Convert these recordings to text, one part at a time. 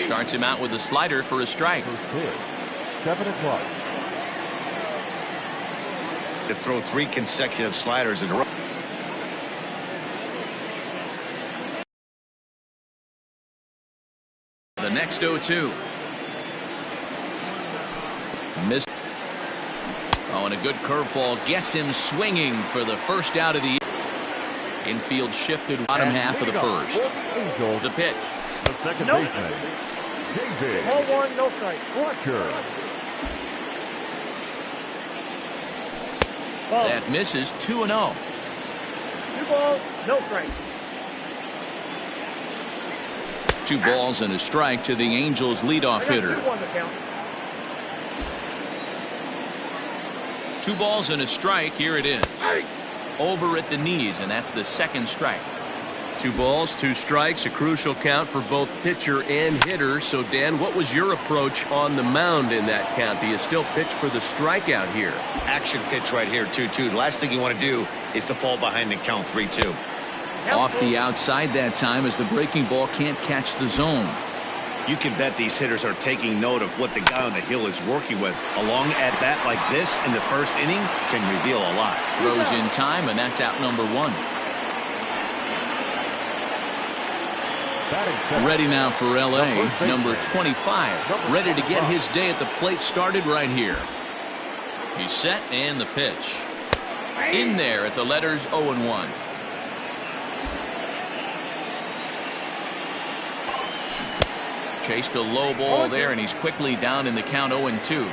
Starts him out with a slider for a strike. 7 o'clock. To throw 3 consecutive sliders in a row. The next 0-2. Missed. Oh, and a good curveball gets him swinging for the first out of the infield. Shifted bottom half of the first. The pitch. The second baseman. JJ. Ball 1, no strike. Fletcher. That misses. 2-0. 2 balls, no strike. 2 balls and a strike to the Angels leadoff hitter. 2 on the count. 2 balls and a strike. Here it is. Over at the knees, and that's the second strike. 2 balls, 2 strikes, a crucial count for both pitcher and hitter. So, Dan, what was your approach on the mound in that count? Do you still pitch for the strikeout here? Action pitch right here, 2-2. The last thing you want to do is to fall behind and count 3-2. Off the outside that time as the breaking ball can't catch the zone. You can bet these hitters are taking note of what the guy on the hill is working with. A long at bat like this in the first inning can reveal a lot. Throws in time, and that's out number 1. Ready now for LA, number 25. Ready to get his day at the plate started right here. He's set, and the pitch. In there at the letters 0-1. Chased a low ball there, and he's quickly down in the count. 0-2.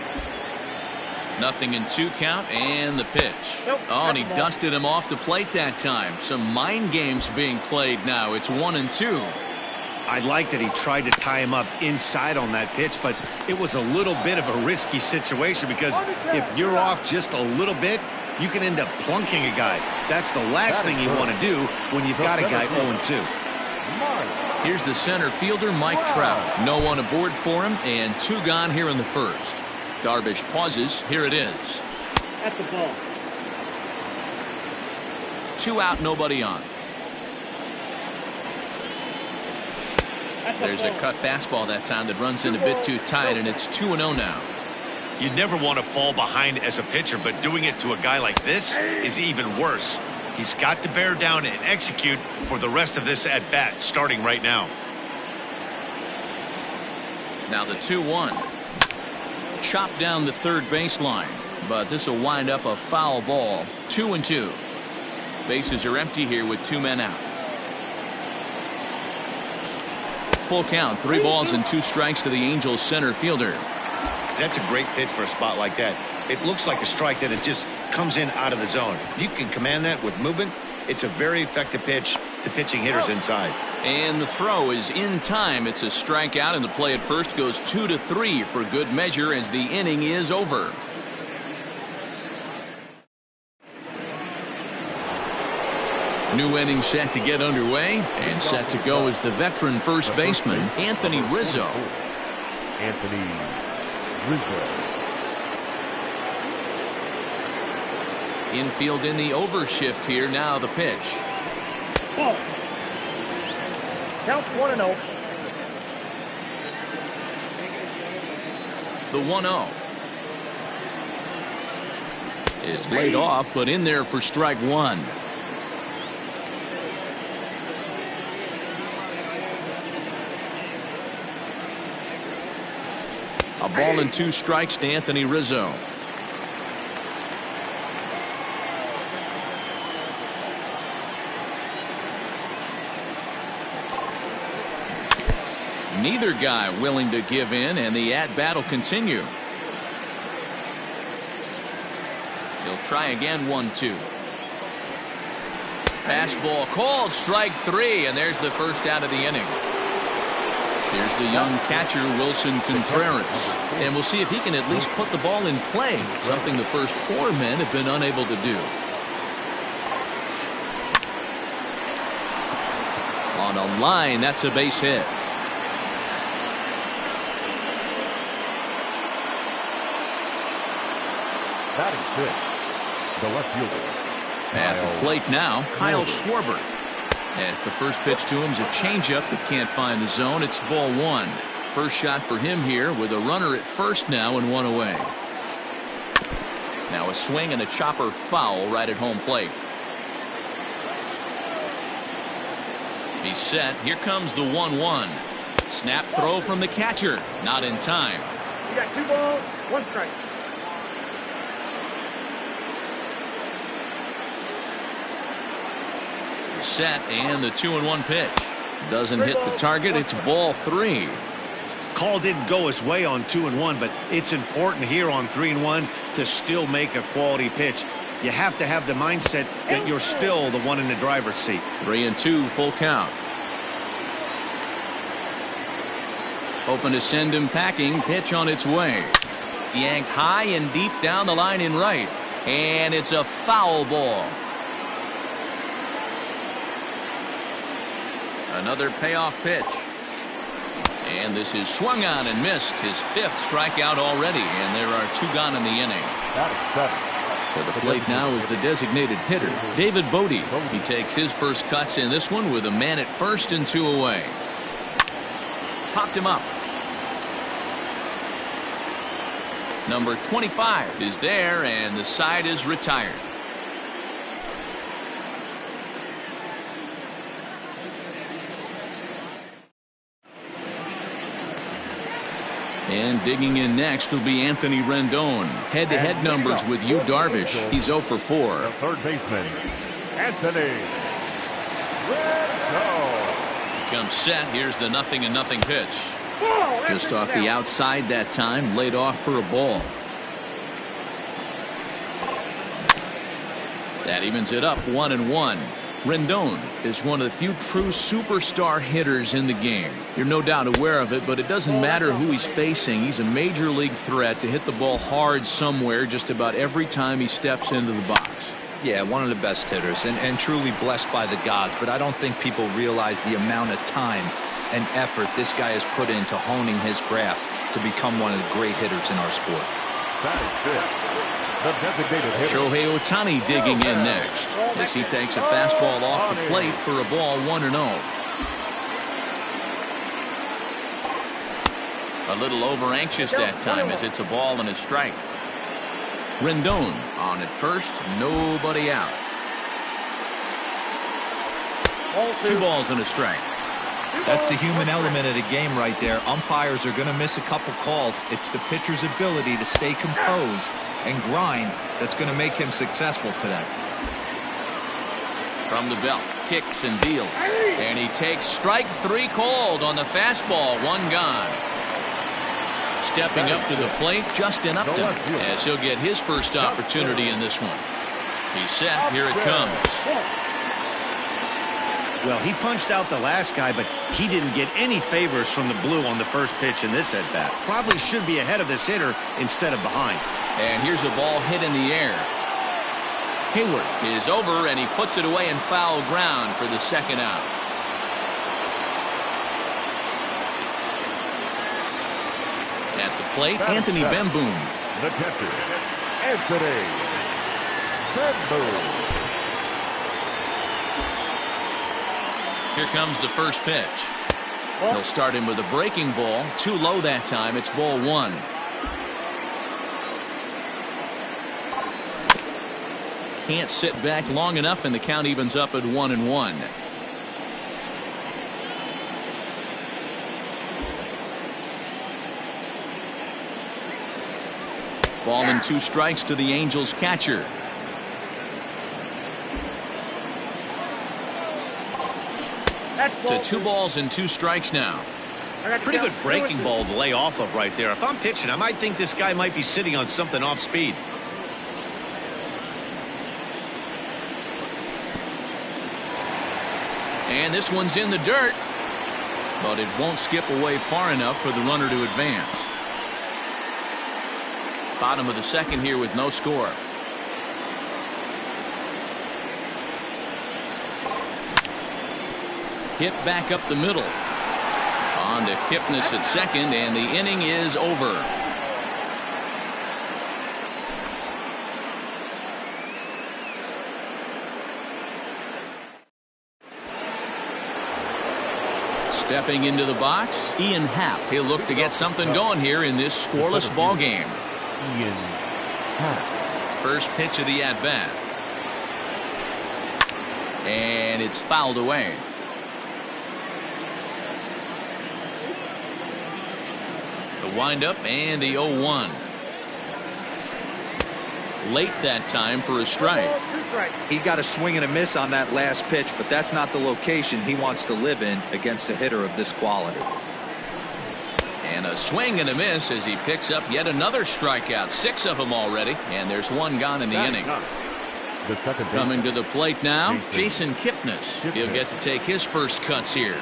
Nothing in 2 count, and the pitch. Oh, and he dusted him off the plate that time. Some mind games being played now. It's 1-2. I like that he tried to tie him up inside on that pitch, but it was a little bit of a risky situation because if you're off just a little bit, you can end up plunking a guy. That's the last thing you want to do when you've got a guy 0-2. Here's the center fielder, Mike Trout. No one aboard for him, and 2 gone here in the first. Darvish pauses. Here it is. At the ball. 2 out, nobody on. There's a cut fastball that time that runs in a bit too tight, and it's 2-0 now. You never want to fall behind as a pitcher, but doing it to a guy like this is even worse. He's got to bear down and execute for the rest of this at bat, starting right now. Now the 2-1. Chopped down the third baseline, but this will wind up a foul ball. 2-2. Bases are empty here with 2 men out. Full count, 3 balls and 2 strikes to the Angels center fielder. That's a great pitch for a spot like that. It looks like a strike that it just comes in out of the zone. You can command that with movement. It's a very effective pitch to pitching hitters inside. And the throw is in time. It's a strikeout, and the play at first goes 2-3 for good measure as the inning is over. New inning set to get underway, and set to go is the veteran first baseman, Anthony Rizzo. Anthony Rizzo. Infield in the overshift here. Now the pitch. Ball. Count 1-0. The 1-0 is laid off, but in there for strike 1. A ball and 2 strikes to Anthony Rizzo. Neither guy willing to give in, and the at-bat will continue. He'll try again. 1-2. Fastball called, strike 3, and there's the first out of the inning. Here's the young catcher, Wilson Contreras. And we'll see if he can at least put the ball in play, something the first 4 men have been unable to do. On a line, that's a base hit. Batting 6, the left fielder. At the plate now, Kyle Schwarber. As the first pitch to him is a changeup that can't find the zone. It's ball 1. First shot for him here with a runner at first now and one away. Now a swing and a chopper foul right at home plate. He's set. Here comes the 1-1. Snap throw from the catcher. Not in time. You got 2 balls, 1 strike. Set and the 2-1 pitch. Doesn't hit the target. It's ball 3. Call didn't go his way on 2-1, but it's important here on 3-1 to still make a quality pitch. You have to have the mindset that you're still the one in the driver's seat. 3-2 full count. Hoping to send him packing. Pitch on its way. Yanked high and deep down the line in right. And it's a foul ball. Another payoff pitch. And this is swung on and missed. His 5th strikeout already. And there are 2 gone in the inning. For the plate now is the designated hitter, David Bodie. He takes his first cuts in this one with a man at first and 2 away. Popped him up. Number 25 is there, and the side is retired. And digging in next will be Anthony Rendon. Head-to-head numbers with Yu Darvish. He's 0 for 4. The third baseman, Anthony Rendon. Comes set. Here's the 0-0 pitch. Just off the outside that time. Laid off for a ball. That evens it up 1-1. Rendon is one of the few true superstar hitters in the game. You're no doubt aware of it, but it doesn't matter who he's facing. He's a major league threat to hit the ball hard somewhere just about every time he steps into the box. Yeah, one of the best hitters and truly blessed by the gods, but I don't think people realize the amount of time and effort this guy has put into honing his craft to become one of the great hitters in our sport. That is it. The designated hitter. Shohei Ohtani digging in next as he takes a fastball off the plate for a ball 1-0. A little over anxious that time as it's a ball and a strike. Rendon on at first, nobody out. 2 balls and a strike. That's the human element of the game right there. Umpires are going to miss a couple calls. It's the pitcher's ability to stay composed and grind that's going to make him successful today. From the belt, kicks and deals. And he takes strike 3 called on the fastball. 1 gone. Stepping up to the plate, Justin Upton, as he'll get his first opportunity in this one. He's set. Here it comes. Well, he punched out the last guy, but he didn't get any favors from the blue on the first pitch in this at-bat. Probably should be ahead of this hitter instead of behind. And here's a ball hit in the air. Hayward is over, and he puts it away in foul ground for the 2nd out. At the plate, Anthony Bemboom. The catcher, Anthony Bemboom. Here comes the first pitch. He'll start him with a breaking ball. Too low that time. It's ball 1. Can't sit back long enough, and the count evens up at 1-1. Ball and 2 strikes to the Angels catcher. To 2 balls and 2 strikes now. Pretty good breaking ball to lay off of right there. If I'm pitching, I might think this guy might be sitting on something off speed. And this one's in the dirt, but it won't skip away far enough for the runner to advance. Bottom of the 2nd here with no score. Hit back up the middle. On to Kipnis at 2nd, and the inning is over. Stepping into the box, Ian Happ. He'll look to get something going here in this scoreless ball game. Ian Happ. First pitch of the at-bat. And it's fouled away. The windup and the 0-1. Late that time for a strike. He got a swing and a miss on that last pitch, but that's not the location he wants to live in against a hitter of this quality. And a swing and a miss as he picks up yet another strikeout. 6 of them already, and there's 1 gone in the inning. The second Coming to the plate now, Jason Kipnis. He'll get to take his first cuts here.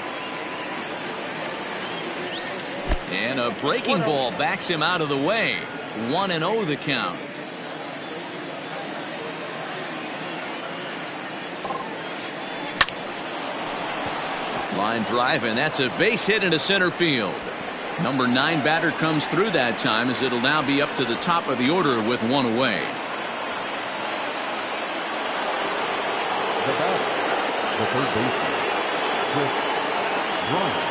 And a breaking ball backs him out of the way. 1-0 the count. Line drive, and that's a base hit into center field. Number 9 batter comes through that time, as it'll now be up to the top of the order with 1 away. The batter, the third baseman, Chris Bryant.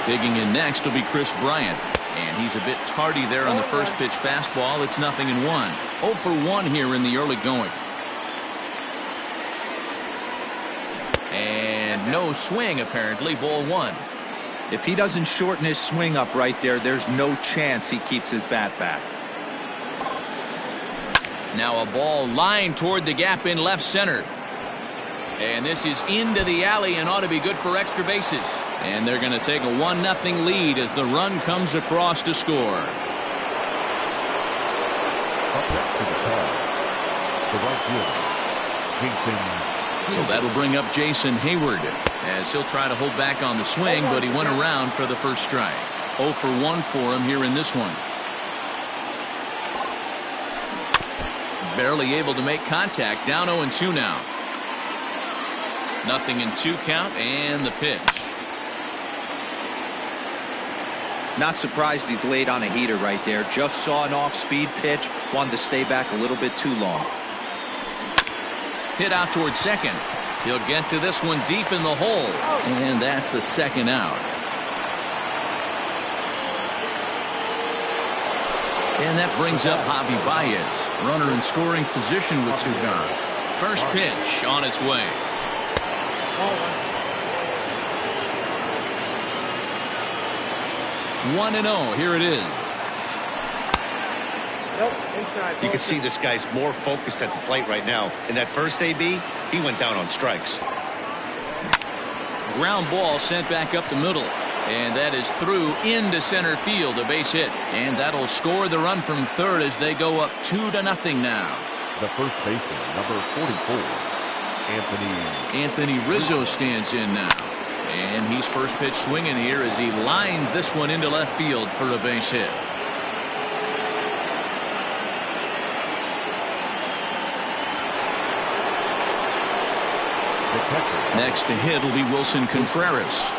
Digging in next will be Chris Bryant. And he's a bit tardy there on the first pitch fastball. It's 0-1. 0 for 1 here in the early going. And no swing, apparently. Ball 1. If he doesn't shorten his swing up right there, there's no chance he keeps his bat back. Now a ball lined toward the gap in left center. And this is into the alley and ought to be good for extra bases. And they're going to take a 1-0 lead as the run comes across to score. Up next to the pad, the right fielder, Jason. So that'll bring up Jason Hayward as he'll try to hold back on the swing, but he went around for the first strike. 0 for 1 for him here in this one. Barely able to make contact. Down 0-2 now. 0-2 count and the pitch. Not surprised he's laid on a heater right there. Just saw an off-speed pitch. Wanted to stay back a little bit too long. Hit out towards second. He'll get to this one deep in the hole. And that's the second out. And that brings up Javi Baez. Runner in scoring position with 2 gone. First pitch on its way. 1-0. Here it is. You can see this guy's more focused at the plate right now. In that first AB, he went down on strikes. Ground ball sent back up the middle. And that is through into center field, a base hit. And that'll score the run from third as they go up 2-0 now. The first baseman, number 44, Anthony Rizzo stands in now. And he's first pitch swinging here as he lines this one into left field for a base hit. Next to hit will be Wilson Contreras.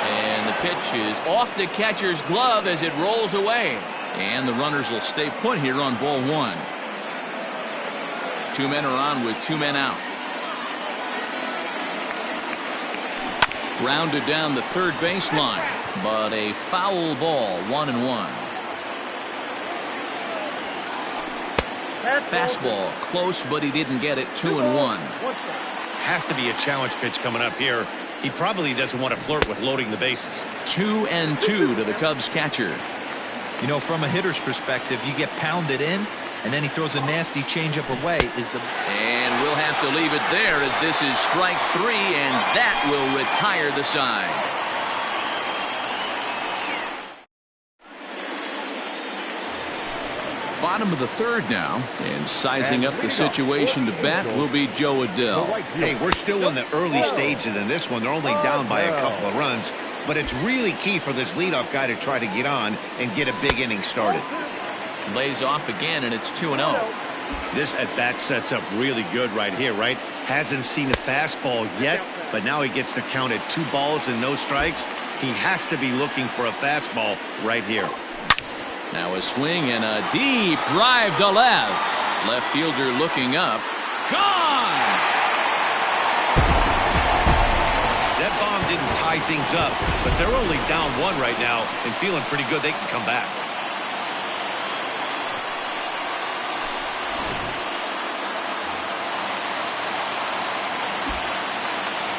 And the pitch is off the catcher's glove as it rolls away. And the runners will stay put here on ball 1. 2 men are on with 2 men out. Grounded down the third baseline, but a foul ball. 1-1. Fastball close, but he didn't get it. 2-1. Has to be a challenge pitch coming up here. He probably doesn't want to flirt with loading the bases. 2-2 to the Cubs catcher. You know, from a hitter's perspective, you get pounded in, and then he throws a nasty changeup away. And we'll have to leave it there as this is strike 3, and that will retire the side. Bottom of the third now, and sizing up the situation to bat will be Joe Adell. Hey, we're still in the early stages in this one. They're only down by a couple of runs, but it's really key for this leadoff guy to try to get on and get a big inning started. Lays off again, and it's 2-0. This at-bat sets up really good right here, right? Hasn't seen a fastball yet, but now he gets to count at 2 balls and no strikes. He has to be looking for a fastball right here. Now a swing and a deep drive to left. Left fielder looking up. Gone! tie things up, but they're only down 1 right now and feeling pretty good they can come back.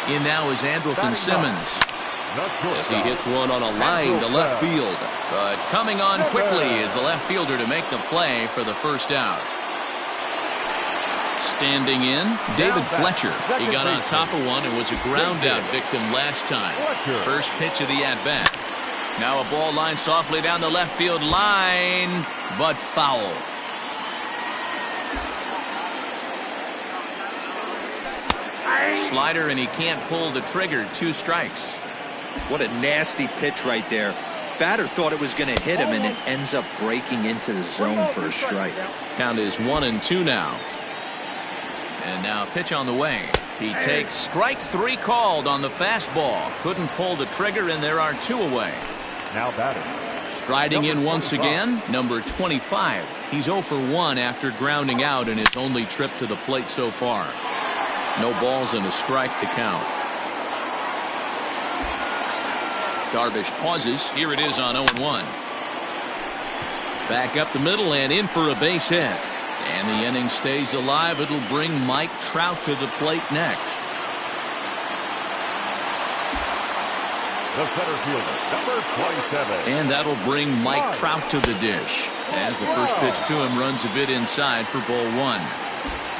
In now is Andrelton Simmons. As he hits one on a line to left field. But coming on quickly is the left fielder to make the play for the first out. Standing in, David Fletcher. He got on top of one and was a ground out victim last time. First pitch of the at-bat. Now a ball lined softly down the left field line, but foul. Slider, and he can't pull the trigger. 2 strikes. What a nasty pitch right there. Batter thought it was going to hit him, and it ends up breaking into the zone for a strike. Count is 1-2 now. And now pitch on the way. He takes strike 3 called on the fastball. Couldn't pull the trigger, and there are 2 away. Now batting. Striding in once again, number 25. He's 0 for 1 after grounding out in his only trip to the plate so far. No balls and a strike to count. Darvish pauses. Here it is on 0-1. Back up the middle and in for a base hit. And the inning stays alive. It'll bring Mike Trout to the plate next. The center fielder, number 27. And that'll bring Mike Trout to the dish. As the first pitch to him runs a bit inside for ball 1.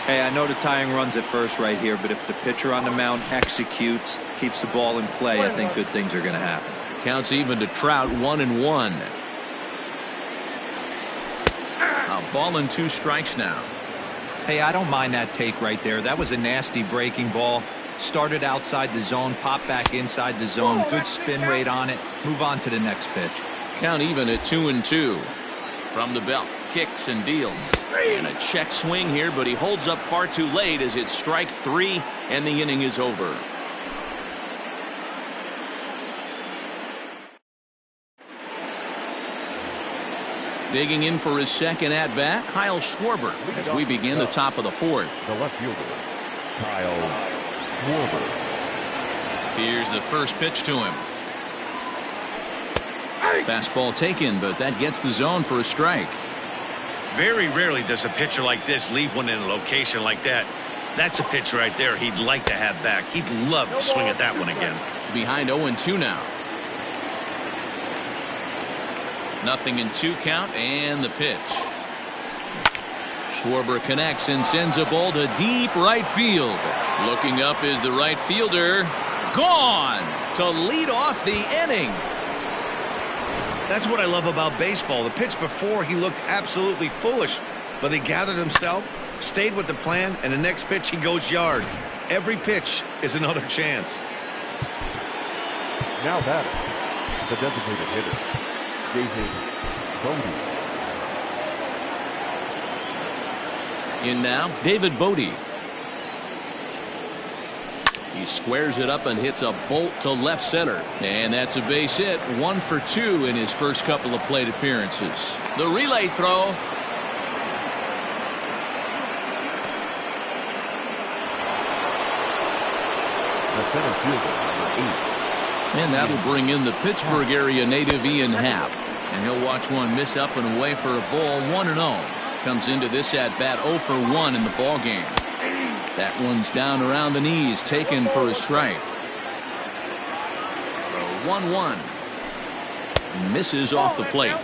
Hey, I know the tying runs at first right here, but if the pitcher on the mound executes, keeps the ball in play, I think good things are going to happen. Counts even to Trout, 1-1. A ball and 2 strikes now. Hey, I don't mind that take right there. That was a nasty breaking ball. Started outside the zone, popped back inside the zone. Good spin rate on it. Move on to the next pitch. Count even at 2-2. From the belt, kicks and deals. And a check swing here, but he holds up far too late as it's strike 3 and the inning is over. Digging in for his second at bat, Kyle Schwarber, as we begin the top of the 4th. The left fielder, Kyle Schwarber. Here's the first pitch to him. Fastball taken, but that gets the zone for a strike. Very rarely does a pitcher like this leave one in a location like that. That's a pitch right there he'd like to have back. He'd love to swing at that one again. Behind 0-2 now. 0-2 count and the pitch. Schwarber connects and sends a ball to deep right field. Looking up is the right fielder. Gone to lead off the inning. That's what I love about baseball. The pitch before, he looked absolutely foolish, but he gathered himself, stayed with the plan, and the next pitch he goes yard. Every pitch is another chance. Now batting, the designated hitter, David Bodie. In now, David Bodie. He squares it up and hits a bolt to left center. And that's a base hit. 1 for 2 in his first couple of plate appearances. The relay throw. The center fielder, number 8. And that'll bring in the Pittsburgh area native Ian Happ. And he'll watch one miss up and away for a ball. 1-0. Comes into this at bat 0 for 1 in the ball game. That one's down around the knees, taken for a strike. 1-1. Misses off the plate.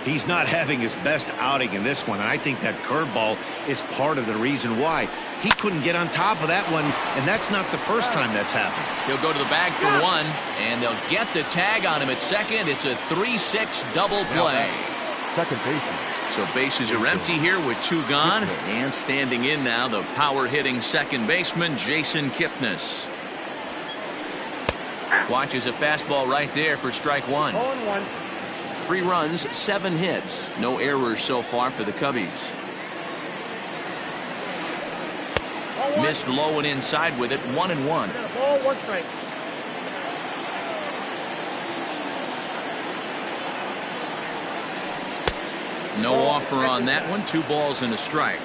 He's not having his best outing in this one, and I think that curveball is part of the reason why. He couldn't get on top of that one, and that's not the first time that's happened. He'll go to the bag for 1, and they'll get the tag on him at second. It's a 3-6 double play. Second baseman. So bases are empty here with 2 gone. And standing in now, the power-hitting second baseman, Jason Kipnis. Watches a fastball right there for strike 1. 0-1. 3 runs, 7 hits. No errors so far for the Cubbies. Missed low and inside with it, 1-1. Ball, 1 strike. No offer on that one. 2 balls and a strike.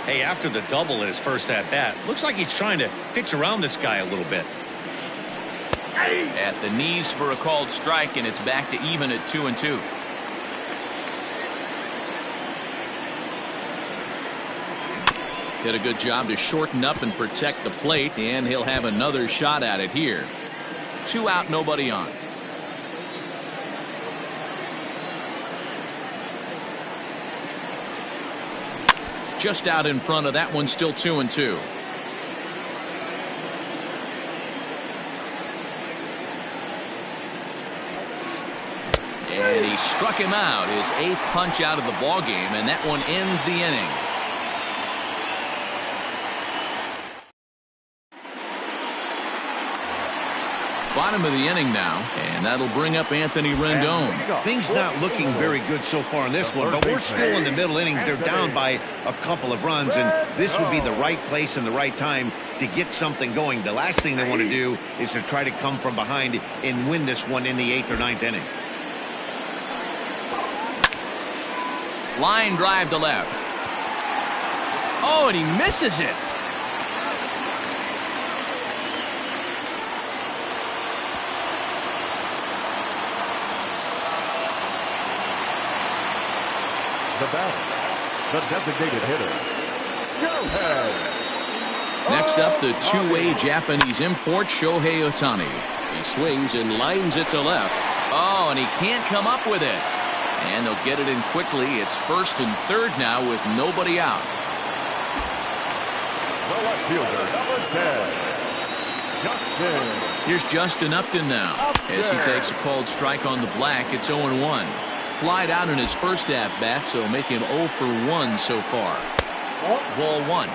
Hey, after the double in his first at-bat, looks like he's trying to pitch around this guy a little bit. At the knees for a called strike, and it's back to even at 2-2. Did a good job to shorten up and protect the plate, and he'll have another shot at it here. 2 out, nobody on. Just out in front of that one, still 2-2. And he struck him out, his 8th punch out of the ball game, and that one ends the inning. Bottom of the inning now, and that'll bring up Anthony Rendon. Things not looking very good so far in this one, but we're still in the middle innings. They're down by a couple of runs, and this would be the right place and the right time to get something going. The last thing they want to do is to try to come from behind and win this one in the 8th or 9th inning. Line drive to left. Oh, and he misses it. The batter, the designated hitter, Shohei. Next up, the two-way Japanese import, Shohei Ohtani. He swings and lines it to left. Oh, and he can't come up with it. And they'll get it in quickly. It's 1st and 3rd now with nobody out. The left fielder, number 10, Justin. Here's Justin Upton now. As he takes a called strike on the black, it's 0-1. Flied out in his first at-bat, so make him 0 for 1 so far. Ball 1.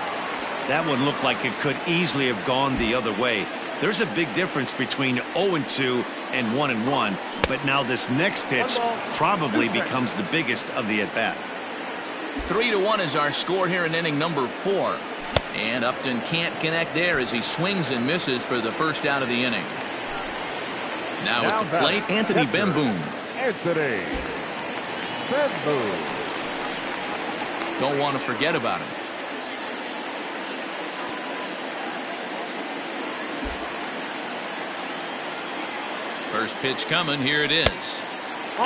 That one looked like it could easily have gone the other way. There's a big difference between 0-2 and 1-1, but now this next pitch probably becomes the biggest of the at-bat. 3-1 is our score here in inning number 4. And Upton can't connect there as he swings and misses for the first out of the inning. Now at the plate, Anthony Bemboom. Anthony Bemboom. Don't want to forget about him. First pitch coming. Here it is.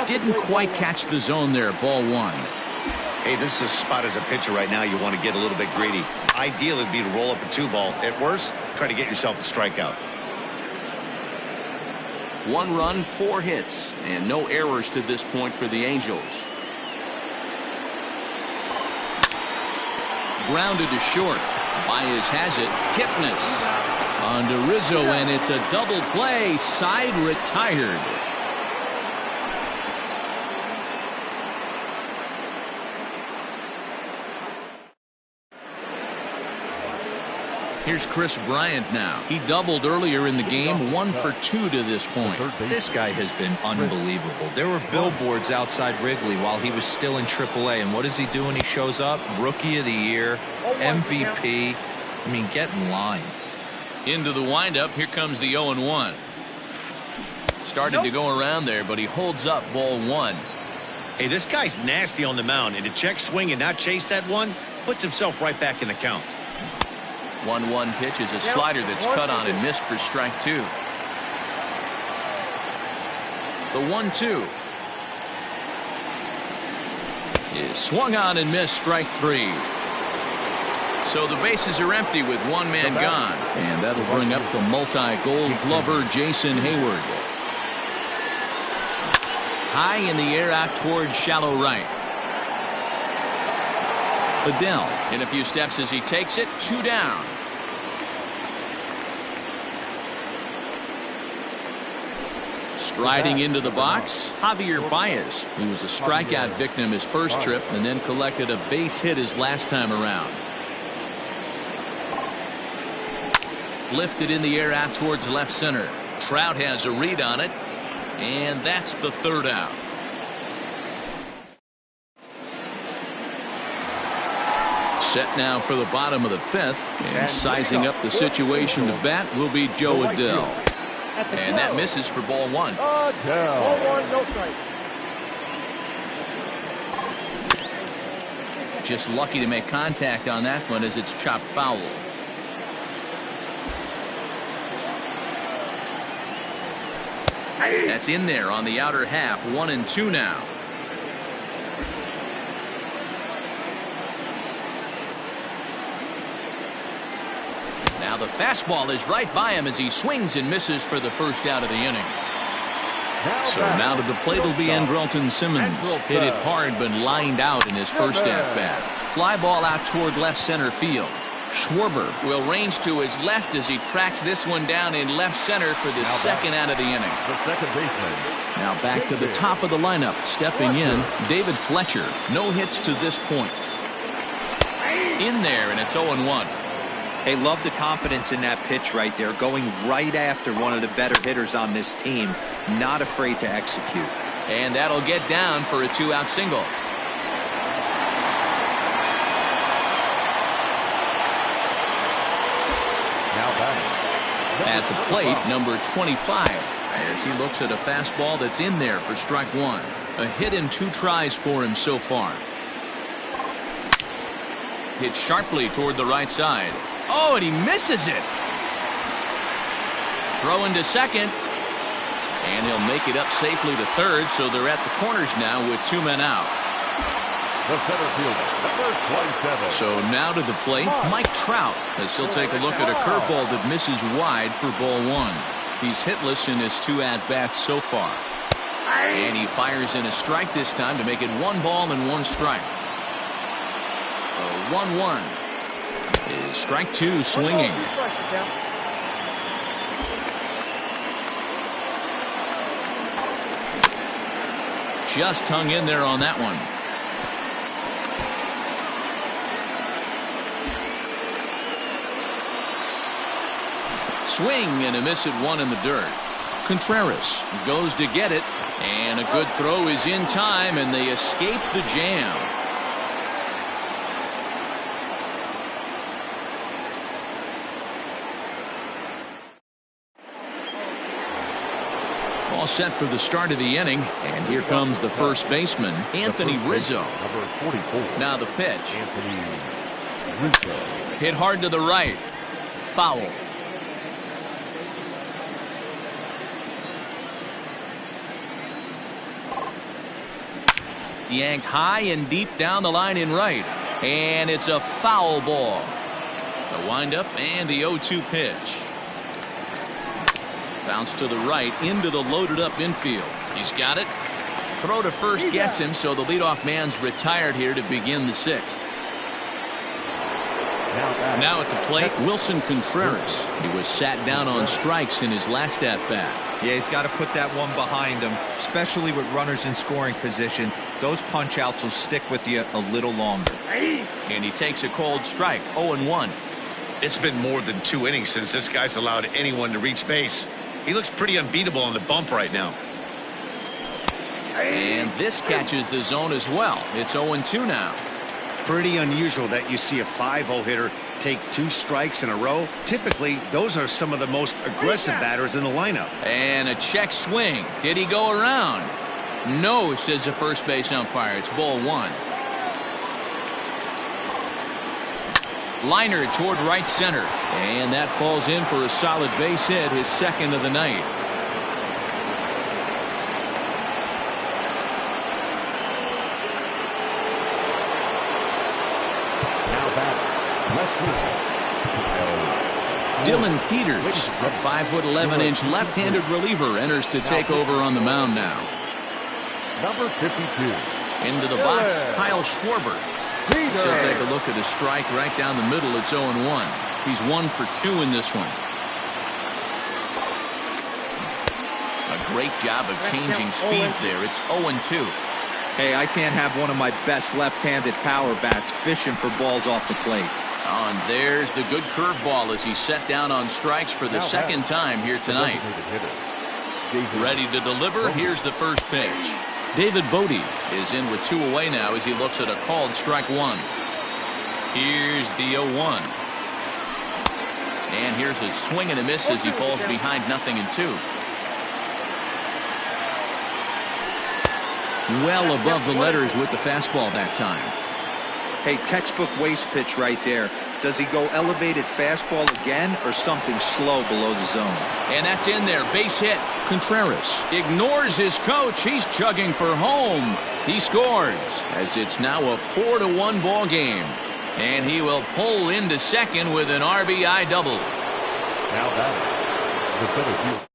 Didn't quite catch the zone there. Ball 1. Hey, this is a spot as a pitcher right now you want to get a little bit greedy. Ideal would be to roll up a 2-ball. At worst, try to get yourself a strikeout. 1 run, 4 hits, and no errors to this point for the Angels. Grounded to short. Baez has it. Kipnis on to Rizzo, and it's a double play. Side retired. Here's Chris Bryant now. He doubled earlier in the game, 1 for 2 to this point. This guy has been unbelievable. There were billboards outside Wrigley while he was still in AAA, and what does he do when he shows up? Rookie of the Year, MVP. I mean, get in line. Into the windup. Here comes the 0-1. Started to go around there, but he holds up. Ball 1. Hey, this guy's nasty on the mound, and to check swing and not chase that one puts himself right back in the count. 1-1 pitch is a slider that's cut on and missed for strike 2. The 1-2 is swung on and missed, strike 3. So the bases are empty with 1 man gone, and that'll bring up the multi-gold glover Jason Hayward. High in the air out towards shallow right. Adele in a few steps as he takes it. 2 down. Striding into the box, Javier Baez, who was a strikeout victim his first trip and then collected a base hit his last time around. Lifted in the air out towards left center. Trout has a read on it, and that's the 3rd out. Set now for the bottom of the 5th, and sizing up the situation to bat will be Joe Adele. And that misses for ball 1. Ball 1, no strike. Just lucky to make contact on that one as it's chopped foul. That's in there on the outer half. 1-2 now. Now the fastball is right by him as he swings and misses for the first out of the inning. So now to the plate will be Andrelton Simmons. Hit it hard but lined out in his first at-bat. Fly ball out toward left center field. Schwarber will range to his left as he tracks this one down in left center for the second out of the inning. The second baseman. Now back to the top of the lineup. Stepping in, David Fletcher. No hits to this point. In there, and it's 0-1. Hey, love the confidence in that pitch right there. Going right after one of the better hitters on this team. Not afraid to execute. And that'll get down for a 2-out single. Now batting. At the plate, number 25, as he looks at a fastball that's in there for strike one. A hit in 2 tries for him so far. Hit sharply toward the right side. Oh, and he misses it. Throw into second. And he'll make it up safely to third, so they're at the corners now with 2 men out. The center fielder, number 27. So now to the plate, Mike Trout, as he'll take a look at a curveball that misses wide for ball 1. He's hitless in his 2 at-bats so far. And he fires in a strike this time to make it 1 ball and 1 strike. 1-1 is strike 2 swinging. Just hung in there on that one. Swing and a miss at 1 in the dirt. Contreras goes to get it, and a good throw is in time, and they escape the jam. All set for the start of the inning, and here comes the first baseman, Anthony Rizzo. Number 44. Now the pitch. Anthony Rizzo. Hit hard to the right. Foul. Yanked high and deep down the line in right, and it's a foul ball. The windup and the 0-2 pitch. Bounce to the right into the loaded up infield. He's got it. Throw to first gets him, so the leadoff man's retired here to begin the 6th. Now at the plate, Wilson Contreras. He was sat down on strikes in his last at-bat. Yeah, he's got to put that one behind him, especially with runners in scoring position. Those punch-outs will stick with you a little longer. And he takes a cold strike, 0-1. It's been more than 2 innings since this guy's allowed anyone to reach base. He looks pretty unbeatable on the bump right now. And this catches the zone as well. It's 0-2 now. Pretty unusual that you see a 5-0 hitter take 2 strikes in a row. Typically, those are some of the most aggressive batters in the lineup. And a check swing. Did he go around? No, says the first base umpire. It's ball 1. Liner toward right center. And that falls in for a solid base hit, his 2nd of the night. Dylan Peters, a 5'11" left-handed reliever, enters to take over on the mound now. Number 52. Into the box, Kyle Schwarber. So take a look at the strike right down the middle. It's 0-1. He's 1 for 2 in this one. A great job of changing speeds there. It's 0-2. Hey, I can't have one of my best left-handed power bats fishing for balls off the plate. Oh, and there's the good curveball as he's set down on strikes for the 2nd time here tonight. Ready to deliver. Here's the first pitch. David Bodie is in with 2 away now as he looks at a called strike 1. Here's the 0-1. And here's a swing and a miss as he falls behind 0-2. Well above the letters with the fastball that time. Hey, textbook waste pitch right there. Does he go elevated fastball again or something slow below the zone? And that's in there. Base hit. Contreras ignores his coach. He's chugging for home. He scores as it's now a 4-1 ball game. And he will pull into second with an RBI double. Now batting, the center field.